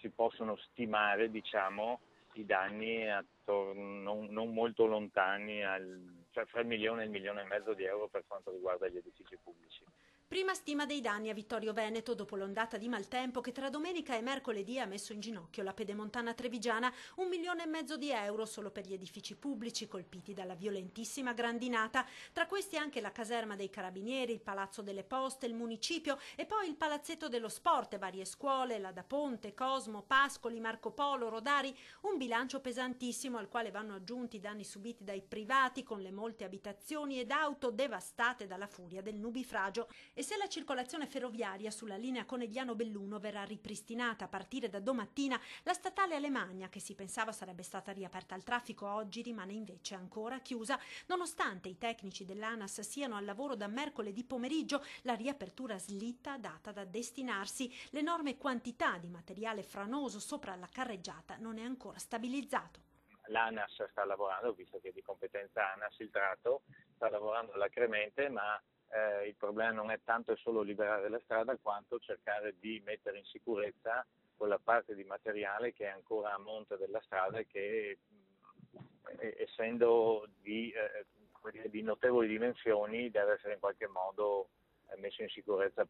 si possono stimare, diciamo, i danni non molto lontani, cioè fra il 1 milione e il 1,5 milioni di euro per quanto riguarda gli edifici pubblici. Prima stima dei danni a Vittorio Veneto dopo l'ondata di maltempo che tra domenica e mercoledì ha messo in ginocchio la pedemontana trevigiana, 1,5 milioni di euro solo per gli edifici pubblici colpiti dalla violentissima grandinata, tra questi anche la caserma dei carabinieri, il palazzo delle poste, il municipio e poi il palazzetto dello sport e varie scuole, la Da Ponte, Cosmo, Pascoli, Marco Polo, Rodari, un bilancio pesantissimo al quale vanno aggiunti i danni subiti dai privati con le molte abitazioni ed auto devastate dalla furia del nubifragio. E se la circolazione ferroviaria sulla linea Conegliano-Belluno verrà ripristinata a partire da domattina, la statale Alemagna, che si pensava sarebbe stata riaperta al traffico oggi, rimane invece ancora chiusa, nonostante i tecnici dell'ANAS siano al lavoro da mercoledì pomeriggio. La riapertura slitta data da destinarsi. L'enorme quantità di materiale franoso sopra la carreggiata non è ancora stabilizzato. L'ANAS sta lavorando, visto che è di competenza ANAS il tratto, sta lavorando alacremente, ma il problema non è tanto e solo liberare la strada quanto cercare di mettere in sicurezza quella parte di materiale che è ancora a monte della strada e che essendo di notevoli dimensioni deve essere in qualche modo messo in sicurezza.